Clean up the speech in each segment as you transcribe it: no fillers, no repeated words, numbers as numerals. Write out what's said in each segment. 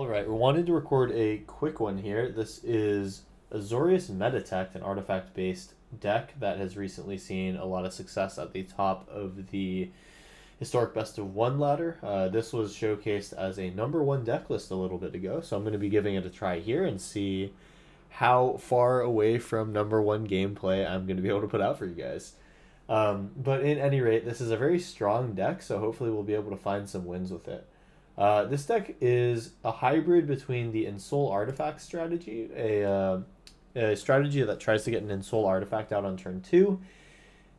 All right, we wanted to record a quick one here. This is Azorius METATECT, an artifact-based deck that has recently seen a lot of success at the top of the historic best of one ladder. This was showcased as a #1 deck list a little bit ago, so I'm going to be giving it a try here and see how far away from #1 gameplay I'm going to be able to put out for you guys. But in any rate, this is a very strong deck, so hopefully we'll be able to find some wins with it. This deck is a hybrid between the Ensoul Artifact strategy, a strategy that tries to get an Ensoul Artifact out on turn 2.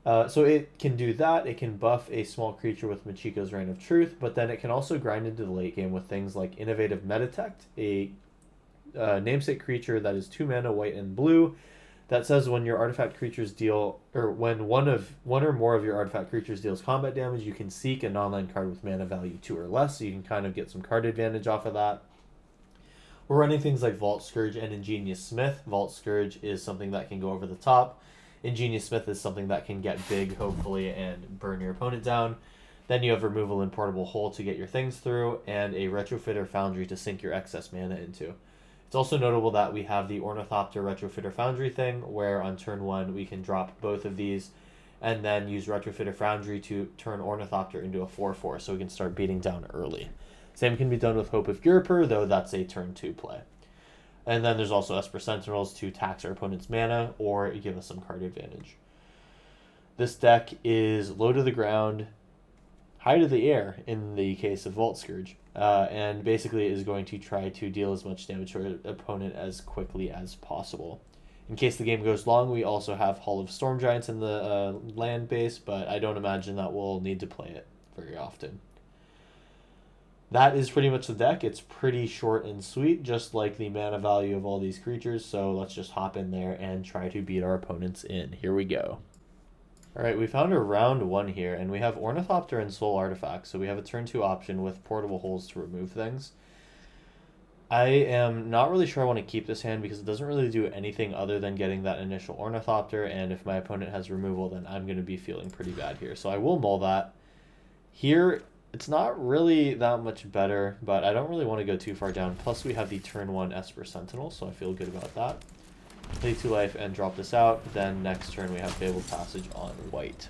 So it can do that, it can buff a small creature with Machiko's Reign of Truth, but then it can also grind into the late game with things like Innovative METATECT, a namesake creature that is 2 mana, white and blue, that says when your artifact creatures deal, or when one or more of your artifact creatures deals combat damage, you can seek a non-land card with mana value 2 or less, so you can kind of get some card advantage off of that. We're running things like Vault Scourge and Ingenious Smith. Vault Scourge is something that can go over the top. Ingenious Smith is something that can get big, hopefully, and burn your opponent down. Then you have Removal and Portable Hole to get your things through, and a Retrofitter Foundry to sink your excess mana into. It's also notable that we have the Ornithopter Retrofitter Foundry thing, where on turn 1 we can drop both of these and then use Retrofitter Foundry to turn Ornithopter into a 4/4, so we can start beating down early. Same can be done with Hope of Gurper, though that's a turn 2 play. And then there's also Esper Sentinels to tax our opponent's mana or give us some card advantage. This deck is low to the ground, high to the air in the case of Vault Scourge, and basically is going to try to deal as much damage to our opponent as quickly as possible. In case the game goes long, we also have Hall of Storm Giants in the land base, but I don't imagine that we'll need to play it very often. That is pretty much the deck. It's pretty short and sweet, just like the mana value of all these creatures, so let's just hop in there and try to beat our opponents in. Here we go. Alright, we found a round 1 here, and we have Ornithopter and Soul Artifact, so we have a turn 2 option with Portable Holes to remove things. I am not really sure I want to keep this hand because it doesn't really do anything other than getting that initial Ornithopter, and if my opponent has removal, then I'm going to be feeling pretty bad here. So I will mull that. Here, it's not really that much better, but I don't really want to go too far down. Plus, we have the turn 1 Esper Sentinel, so I feel good about that. Play 2 life and drop this out. Then next turn we have Fabled Passage on white.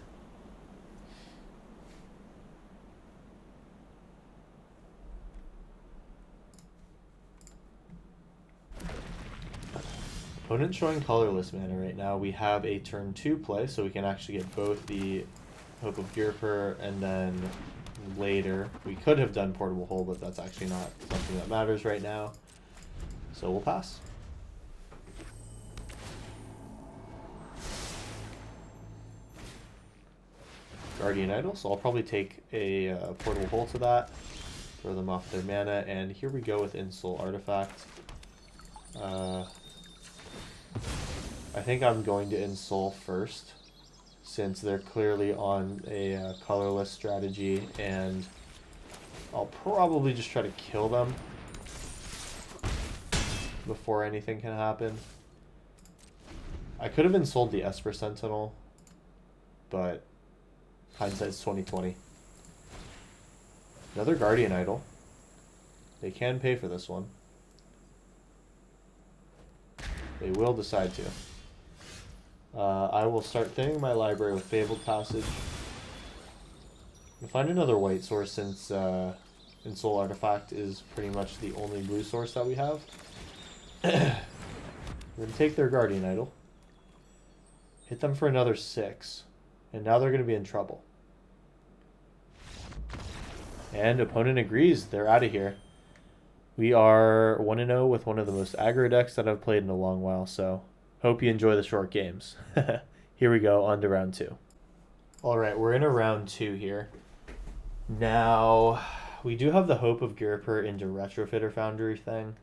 Opponent showing colorless mana right now. We have a turn 2 play, so we can actually get both the Hope of Gurper and then later we could have done Portable Hole, but that's actually not something that matters right now. So we'll pass. Guardian Idol, so I'll probably take a Portable Hole to that, throw them off their mana, and here we go with Ensoul Artifact. I think I'm going to Ensoul first, since they're clearly on a colorless strategy, and I'll probably just try to kill them before anything can happen. I could have Ensouled the Esper Sentinel, but hindsight's 20/20. Another Guardian Idol. They can pay for this one. They will decide to. I will start thinning my library with Fabled Passage. I'll find another white source since Ensoul Artifact is pretty much the only blue source that we have. We're going to take their Guardian Idol. Hit them for another 6. And now they're going to be in trouble. And opponent agrees. They're out of here. We are 1-0 with one of the most aggro decks that I've played in a long while, so hope you enjoy the short games. Here we go, on to round 2. Alright, we're in a round 2 here. Now, we do have the Hope of Gurper into Retrofitter Foundry thing.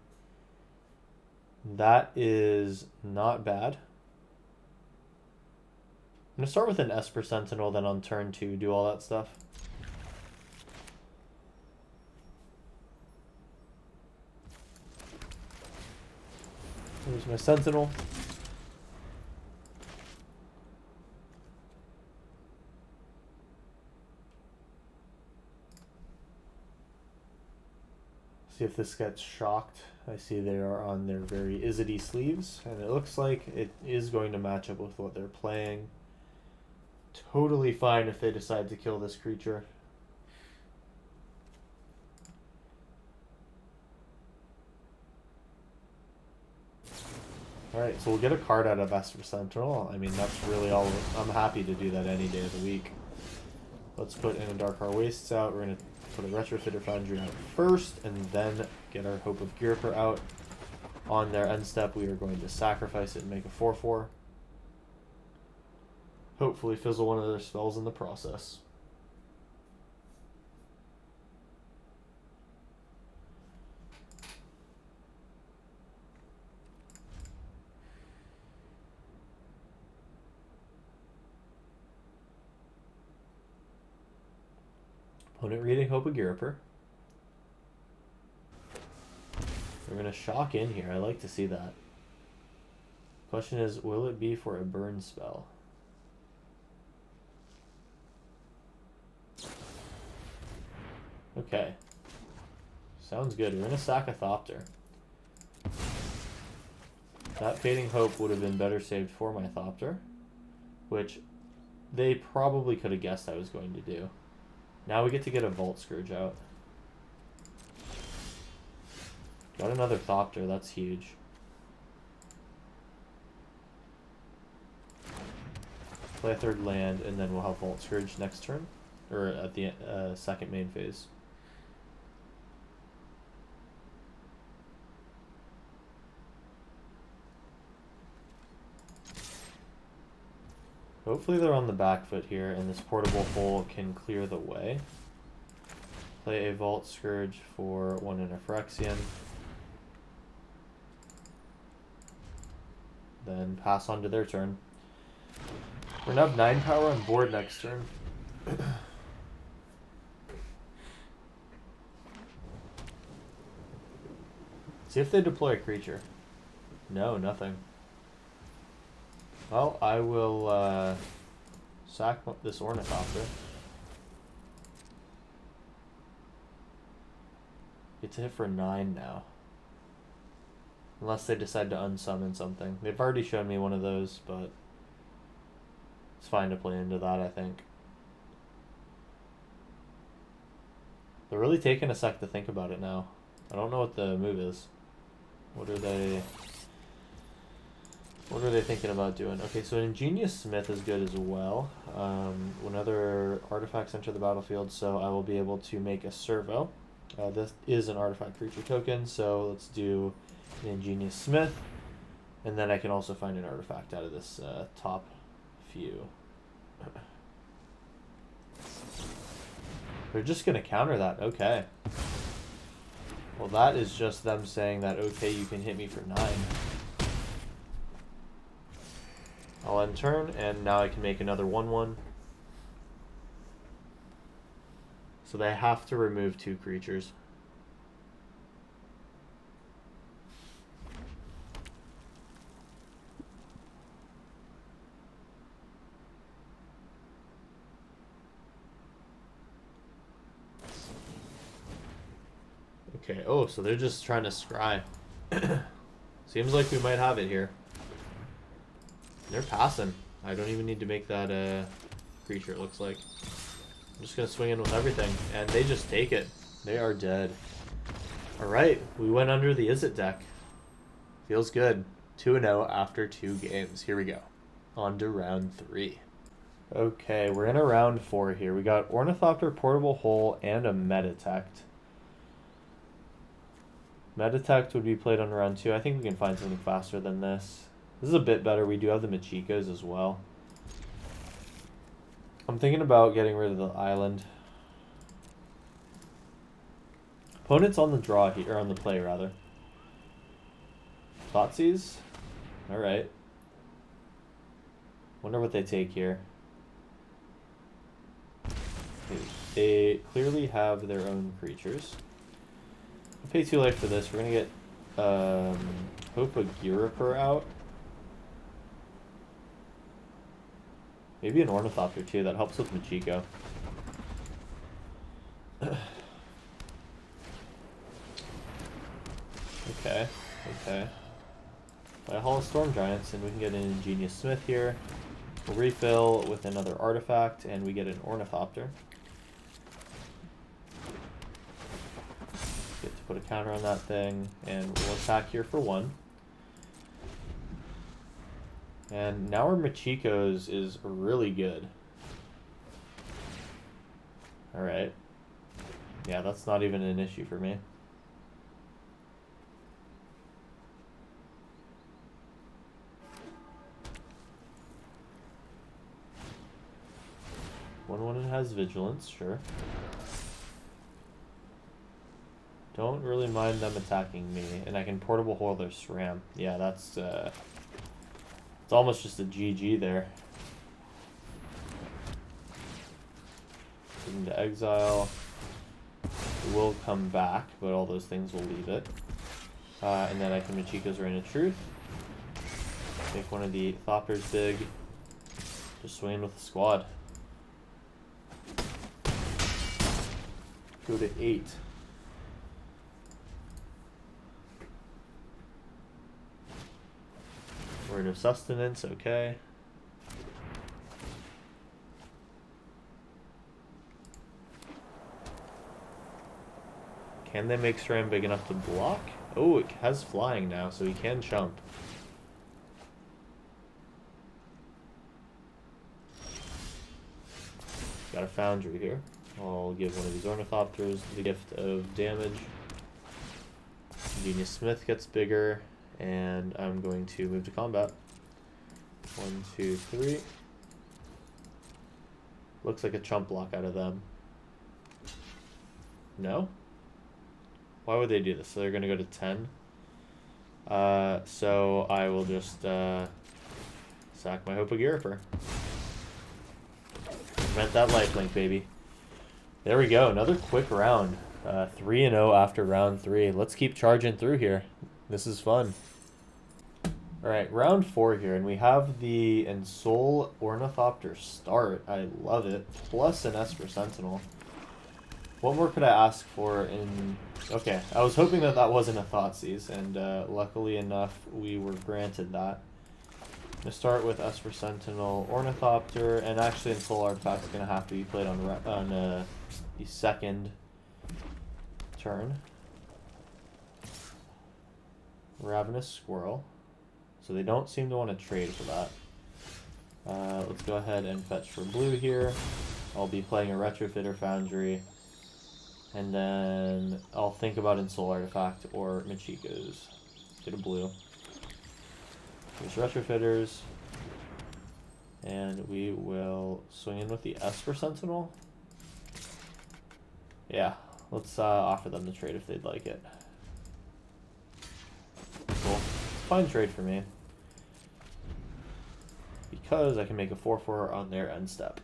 That is not bad. I'm going to start with an Esper Sentinel, then on turn 2 do all that stuff. There's my Sentinel. See if if this gets shocked. I see they are on their very Izzety sleeves, and it looks like it is going to match up with what they're playing. Totally fine if they decide to kill this creature. Alright, so we'll get a card out of Esper Sentinel. I mean, that's really all. I'm happy to do that any day of the week. Let's put in a Darkheart Wastes out. We're going to put a Retrofitter Foundry out first, and then get our Hope of Girper out. On their end step, we are going to sacrifice it and make a 4/4. Hopefully fizzle one of their spells in the process. Opponent reading Hope of Girper. We're going to shock in here. I like to see that. Question is, will it be for a burn spell? Okay. Sounds good. We're going to sack a Thopter. That Fading Hope would have been better saved for my Thopter, which they probably could have guessed I was going to do. Now we get to get a Vault Scourge out. Got another Thopter, that's huge. Play a third land, and then we'll have Vault Scourge next turn, or at the second main phase. Hopefully they're on the back foot here, and this Portable Hole can clear the way. Play a Vault Scourge for 1 and a Phyrexian. Then pass on to their turn. We're gonna have 9 power on board next turn. See if they deploy a creature. No, nothing. Well, I will sack this Ornithopter. Get to hit for 9 now. Unless they decide to unsummon something. They've already shown me one of those, but it's fine to play into that, I think. They're really taking a sec to think about it now. I don't know what the move is. What are they thinking about doing? Okay, so an Ingenious Smith is good as well. When other artifacts enter the battlefield, so I will be able to make a Servo. This is an artifact creature token, so let's do an Ingenious Smith, and then I can also find an artifact out of this top few. They're just going to counter that. Okay. Well, that is just them saying that, okay, you can hit me for 9. I'll end turn, and now I can make another 1/1. So they have to remove 2 creatures. Okay, oh, so they're just trying to scry. Seems like we might have it here. They're passing. I don't even need to make that creature, it looks like. I'm just going to swing in with everything, and they just take it. They are dead. Alright, we went under the Izzet deck. Feels good. 2-0 after 2 games. Here we go. On to round 3. Okay, we're in a round 4 here. We got Ornithopter, Portable Hole, and a METATECT. METATECT would be played on round 2. I think we can find something faster than this. This is a bit better. We do have the Machikos as well. I'm thinking about getting rid of the island. Opponent's on the draw here, or on the play rather. Thoughtseize? Alright. Wonder what they take here. They clearly have their own creatures. I'll pay 2 life for this. We're gonna get Hope of Girper out. Maybe an Ornithopter too, that helps with Machiko. Okay, okay. Play a Hall of Storm Giants, and we can get an Ingenious Smith here. We'll refill with another artifact, and we get an Ornithopter. Get to put a counter on that thing, and we'll attack here for 1. And now our Machikos is really good. Alright. Yeah, that's not even an issue for me. One it has Vigilance, sure. Don't really mind them attacking me, and I can Portable Hole their SRAM. Yeah, that's it's almost just a GG there. Into exile. It will come back, but all those things will leave it. And then I can Machiko's Reign of Truth. Make one of the Thopters big. Just swing in with the squad. Go to 8. Word of Sustenance, okay. Can they make SRAM big enough to block? Oh, it has flying now, so he can jump. Got a Foundry here. I'll give one of these Ornithopters the gift of damage. Genius Smith gets bigger, and I'm going to move to combat. 1, 2, 3. Looks like a chump block out of them. No? Why would they do this? So they're going to go to 10. So I will just sack my Hope of Girifer. Prevent that lifelink, baby. There we go. Another quick round. 3-0 after round 3. Let's keep charging through here. This is fun. Alright, round 4 here, and we have the Ensoul Ornithopter start. I love it. Plus an Esper Sentinel. What more could I ask for in... Okay, I was hoping that that wasn't a Thoughtseize, and luckily enough, we were granted that. I'm going to start with Esper Sentinel Ornithopter, and actually Ensoul Artifact is going to have to be played on the second turn. Ravenous Squirrel. So they don't seem to want to trade for that. Let's go ahead and fetch for blue here. I'll be playing a Retrofitter Foundry. And then I'll think about Ensoul Artifact or Machiko's. Get a blue. There's Retrofitters. And we will swing in with the Esper Sentinel. Yeah, let's offer them the trade if they'd like it. Cool. Fine trade for me. Because I can make a 4/4 on their end step.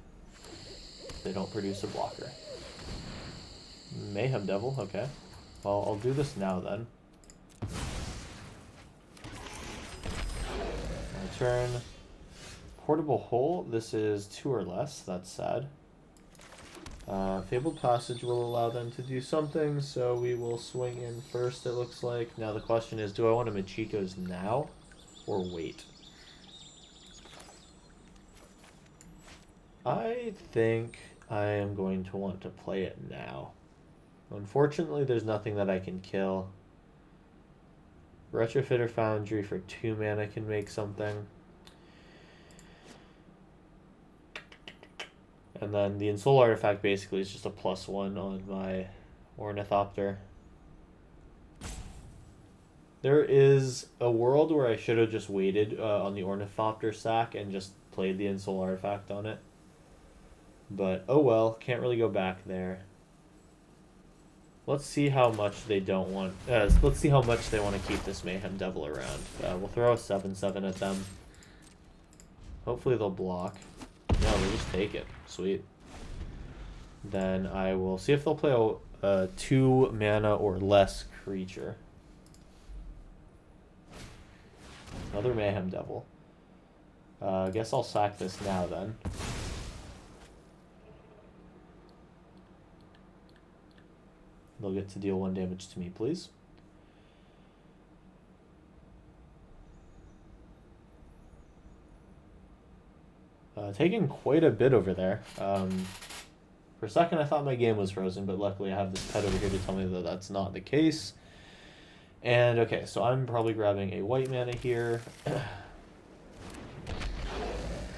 They don't produce a blocker. Mayhem Devil, okay. Well, I'll do this now then. My turn. Portable Hole, this is 2 or less, that's sad. Fabled Passage will allow them to do something, so we will swing in first, it looks like. Now the question is, do I want to Machiko's now, or wait? I think I am going to want to play it now. Unfortunately, there's nothing that I can kill. Retrofitter Foundry for 2 mana can make something. And then the Ensoul Artifact basically is just a +1 on my Ornithopter. There is a world where I should have just waited on the Ornithopter sack and just played the Ensoul Artifact on it. But, oh well, can't really go back there. Let's see how much they don't want... let's see how much they want to keep this Mayhem Devil around. We'll throw a 7/7 at them. Hopefully they'll block. No, they just take it. Sweet. Then I will see if they'll play a 2 mana or less creature. Another Mayhem Devil. I guess I'll sack this now then. They'll get to deal 1 damage to me, please. Taking quite a bit over there. For a second I thought my game was frozen, but luckily I have this pet over here to tell me that that's not the case. And okay, so I'm probably grabbing a white mana here.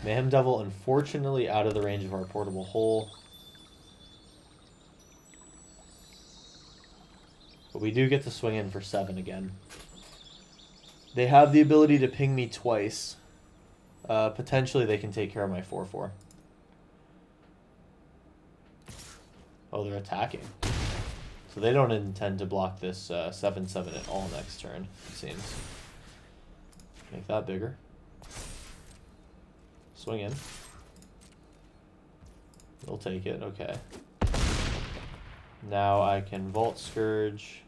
Mayhem Devil, unfortunately, out of the range of our portable hole. But we do get to swing in for 7 again. They have the ability to ping me twice. Potentially they can take care of my 4/4. Oh, they're attacking. So they don't intend to block this 7/7 at all next turn, it seems. Make that bigger. Swing in. They'll take it, okay. Now I can Vault Scourge,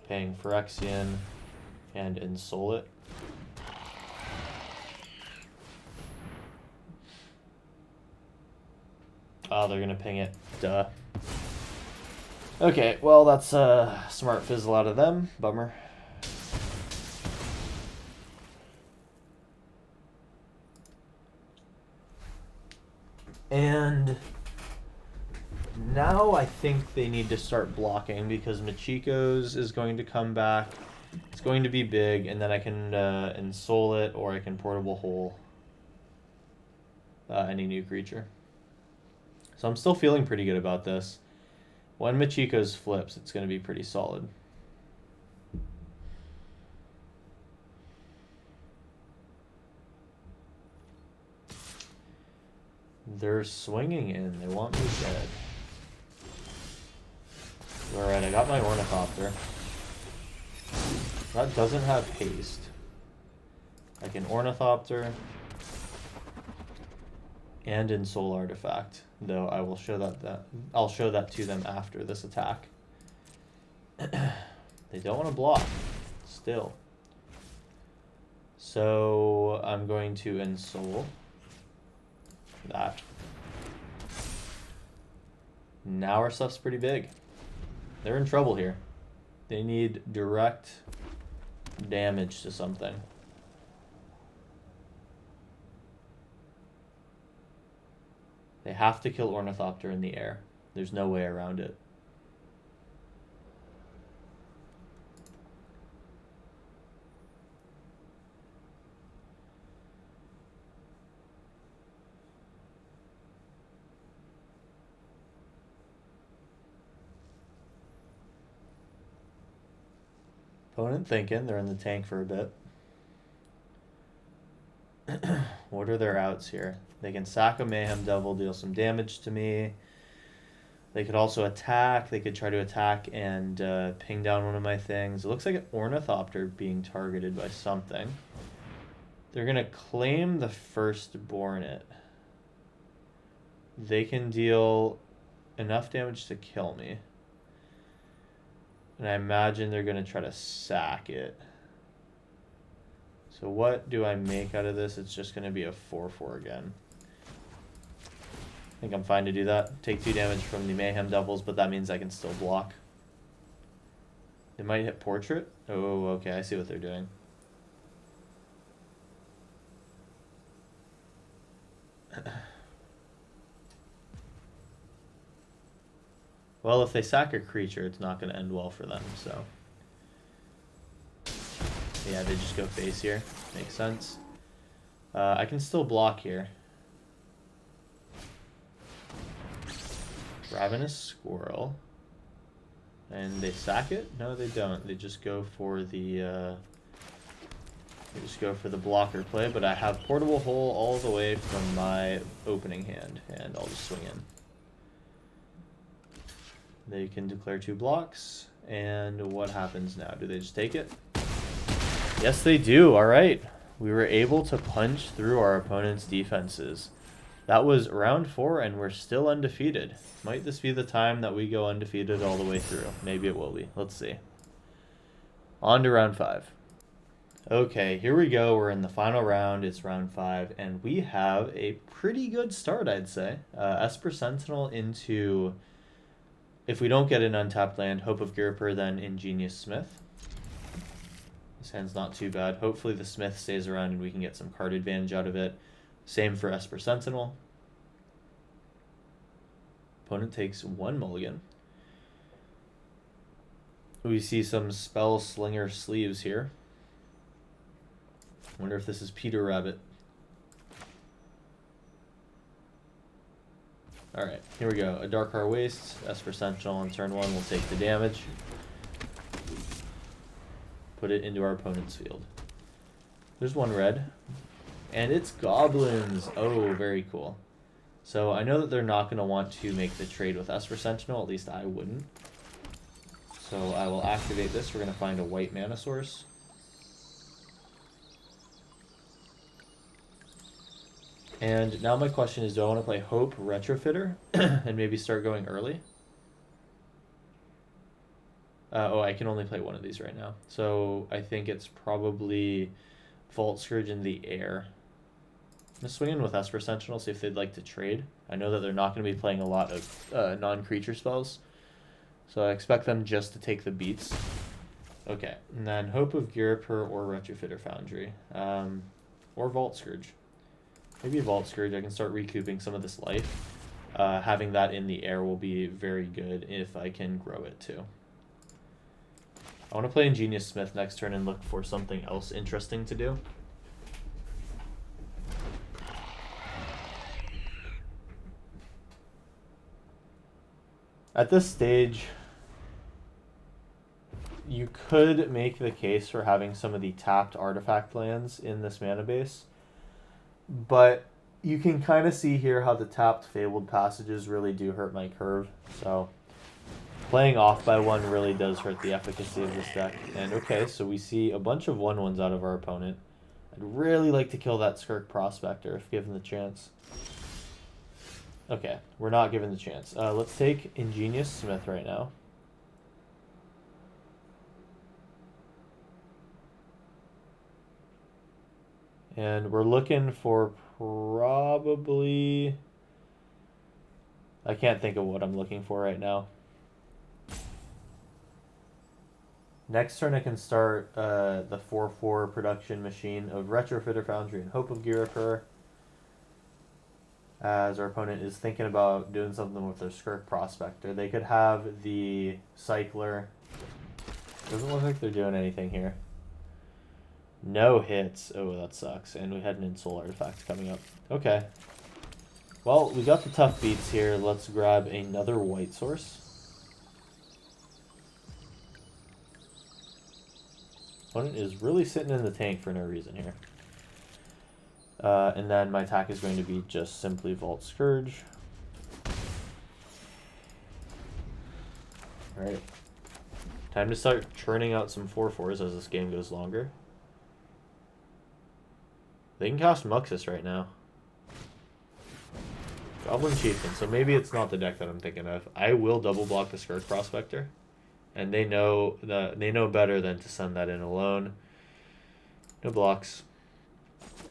paying Phyrexian, and Ensoul it. Oh, they're gonna ping it. Duh. Okay, well, that's a smart fizzle out of them. Bummer. And now I think they need to start blocking because Machiko's is going to come back. It's going to be big, and then I can Ensoul it, or I can Portable Hole any new creature. So I'm still feeling pretty good about this. When Machiko's flips, it's going to be pretty solid. They're swinging in. They want me dead. Alright, I got my Ornithopter. That doesn't have haste. I can Ornithopter and Ensoul Artifact, though I will show I'll show that to them after this attack. They don't want to block still. So I'm going to Ensoul that. Now our stuff's pretty big. They're in trouble here. They need direct damage to something. They have to kill Ornithopter in the air. There's no way around it. Opponent thinking. They're in the tank for a bit. What are their outs here? They can sack a Mayhem Devil, deal some damage to me. They could also attack. They could try to attack and ping down one of my things. It looks like an Ornithopter being targeted by something. They're going to claim the Firstborn it. They can deal enough damage to kill me. And I imagine they're going to try to sack it. So what do I make out of this? It's just going to be a 4/4 again. I think I'm fine to do that. Take 2 damage from the Mayhem Devils, but that means I can still block. They might hit Portrait. Oh, okay, I see what they're doing. Well, if they sack a creature, it's not going to end well for them, so... Yeah, they just go face here. Makes sense. I can still block here. Ravenous Squirrel. And they sack it? No, they don't. They just go for the blocker play, but I have Portable Hole all the way from my opening hand, and I'll just swing in. They can declare 2 blocks, and what happens now? Do they just take it? Yes, they do. All right. We were able to punch through our opponent's defenses. That was round 4, and we're still undefeated. Might this be the time that we go undefeated all the way through? Maybe it will be. Let's see. On to round 5. Okay, here we go. We're in the final round. It's round 5, and we have a pretty good start, I'd say. Esper Sentinel into, if we don't get an untapped land, Hope of Girper, then Ingenious Smith. This hand's not too bad. Hopefully the Smith stays around and we can get some card advantage out of it. Same for Esper Sentinel. Opponent takes 1 mulligan. We see some Spell Slinger sleeves here. Wonder if this is Peter Rabbit. Alright, here we go. A Darkheart Waste, Esper Sentinel on turn 1 will take the damage. Put it into our opponent's field. There's 1 red. And it's goblins! Oh, very cool. So I know that they're not going to want to make the trade with Esper Sentinel, at least I wouldn't. So I will activate this. We're going to find a white mana source. And now my question is, do I want to play Hope Retrofitter and maybe start going early? Oh, I can only play one of these right now. So I think it's probably Vault Scourge in the air. I'm going to swing in with Esper Sentinel, see if they'd like to trade. I know that they're not going to be playing a lot of non-creature spells. So I expect them just to take the beats. Okay, and then Hope of Ghirapur or Retrofitter Foundry. Or Vault Scourge. Maybe Vault Scourge, I can start recouping some of this life. Having that in the air will be very good if I can grow it too. I want to play Ingenious Smith next turn and look for something else interesting to do. At this stage, you could make the case for having some of the tapped artifact lands in this mana base. But you can kind of see here how the tapped Fabled Passages really do hurt my curve. So playing off by 1 really does hurt the efficacy of this deck. And okay, so we see a bunch of 1/1s out of our opponent. I'd really like to kill that Skirk Prospector if given the chance. Okay, we're not given the chance. Let's take Ingenious Smith right now. And we're looking for probably... I can't think of what I'm looking for right now. Next turn I can start the 4/4 production machine of Retrofitter Foundry and Hope of Ghirapur. As our opponent is thinking about doing something with their Skirk Prospector. They could have the Cycler. Doesn't look like they're doing anything here. No hits. Oh, that sucks. And we had an Insole Artifact coming up. Okay. Well, we got the tough beats here. Let's grab another white source. Opponent is really sitting in the tank for no reason here. And then my attack is going to be just simply Vault Scourge. Alright. Time to start churning out some 4/4s as this game goes longer. They can cast Muxus right now. Goblin Chieftain, so maybe it's not the deck that I'm thinking of. I will double block the Skirk Prospector. And they know better than to send that in alone. No blocks.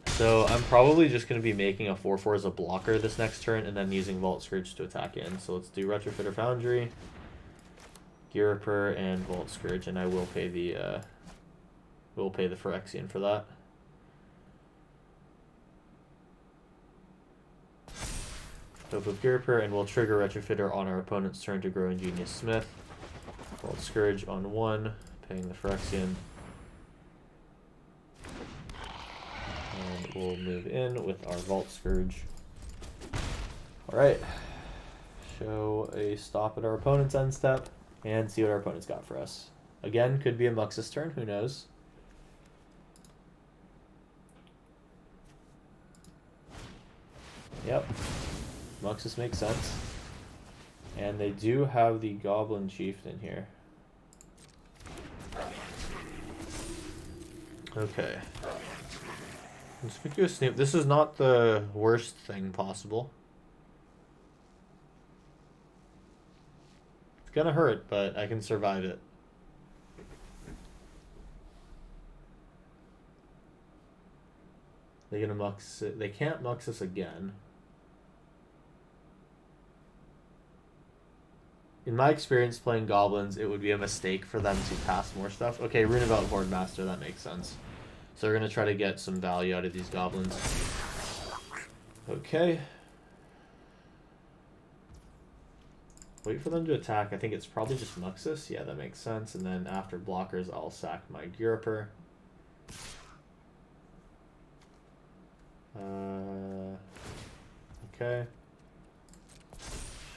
So I'm probably just going to be making a 4/4 as a blocker this next turn and then using Vault Scourge to attack in. So let's do Retrofitter Foundry, Ghirapur, and Vault Scourge, and I will pay the Phyrexian for that. Hope of Ghirapur, and we'll trigger Retrofitter on our opponent's turn to grow Ingenious Smith. Vault Scourge on 1, paying the Phyrexian. And we'll move in with our Vault Scourge. Alright. Show a stop at our opponent's end step and see what our opponent's got for us. Again, could be a Muxus turn, who knows? Yep. Muxus makes sense. And they do have the Goblin Chieftain here. Okay. Conspicuous Snoop. This is not the worst thing possible. It's gonna hurt, but I can survive it. They're gonna Mux it. They can't Mux us again. In my experience playing Goblins, it would be a mistake for them to pass more stuff. Okay, Runabout Horde Master, that makes sense. So we're going to try to get some value out of these Goblins. Okay. Wait for them to attack. I think it's probably just Muxus. Yeah, that makes sense. And then after blockers, I'll sack my Gyriper. Okay.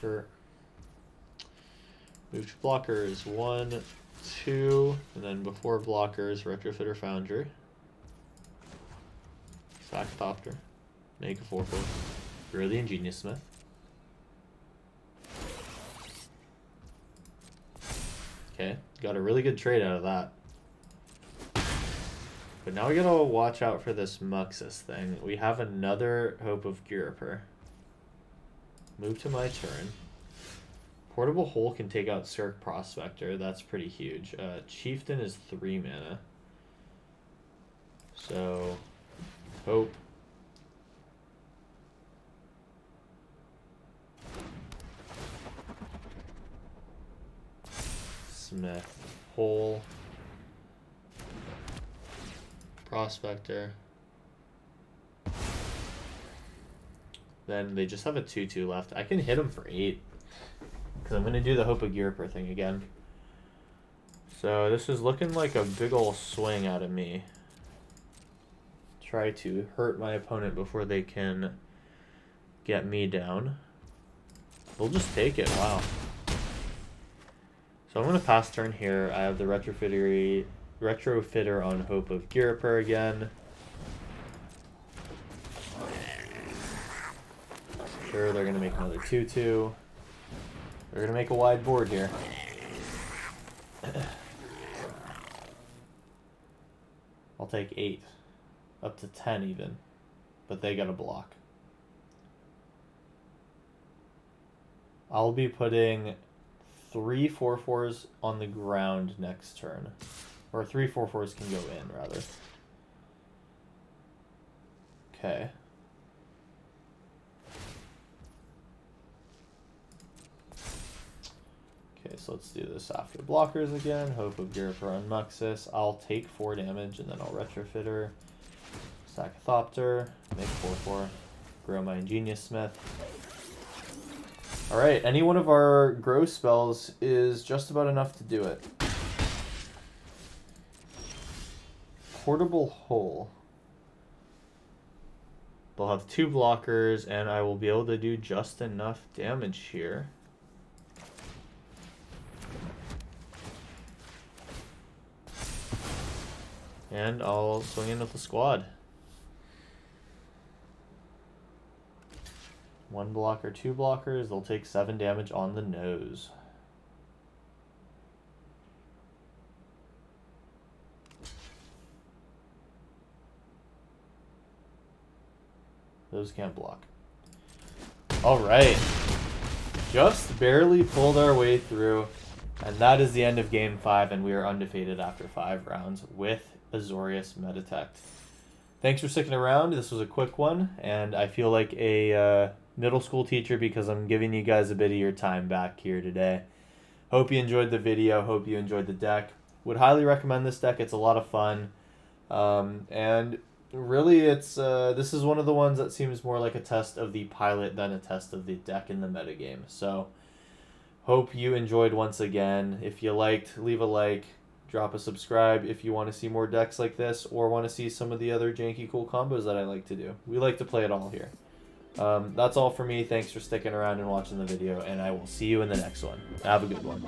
Sure. Move to blockers. 1, 2, and then before blockers, Retrofitter Foundry. Sack Thopter. Make a 4/4. Grow the Ingenious Smith. Okay, got a really good trade out of that. But now we gotta watch out for this Muxus thing. We have another Hope of Gyriper. Move to my turn. Portable Hole can take out Cirque Prospector. That's pretty huge. Chieftain is 3 mana. So, Hope. Smith. Hole. Prospector. Then they just have a 2/2 left. I can hit him for 8. Because I'm going to do the Hope of Gyriper thing again. So this is looking like a big ol' swing out of me. Try to hurt my opponent before they can get me down. They'll just take it. Wow. So I'm going to pass turn here. I have the Retrofitter on Hope of Gyriper again. Sure, they're going to make another 2/2. They're going to make a wide board here. I'll take 8. Up to 10 even. But they got to block. I'll be putting 3 4/4s on the ground next turn. Or 3 4/4s can go in, rather. Okay. Okay, so let's do this after blockers again. Hope of Gyriper on Muxus. I'll take 4 damage, and then I'll Retrofitter. Sack a Thopter. Make 4/4. Grow my Ingenious Smith. Alright, any one of our grow spells is just about enough to do it. Portable Hole. They'll have 2 blockers, and I will be able to do just enough damage here. And I'll swing in with the squad. 1 blocker, 2 blockers. They'll take 7 damage on the nose. Those can't block. Alright. Just barely pulled our way through. And that is the end of Game 5, and we are undefeated after 5 rounds with Azorius METATECT. Thanks for sticking around. This was a quick one, and I feel like a middle school teacher because I'm giving you guys a bit of your time back here today. Hope you enjoyed the video. Hope you enjoyed the deck. Would highly recommend this deck. It's a lot of fun. And really, it's this is one of the ones that seems more like a test of the pilot than a test of the deck in the metagame. So, hope you enjoyed once again. If you liked, leave a like. Drop a subscribe if you want to see more decks like this or want to see some of the other janky cool combos that I like to do. We like to play it all here. That's all for me. Thanks for sticking around and watching the video, and I will see you in the next one. Have a good one.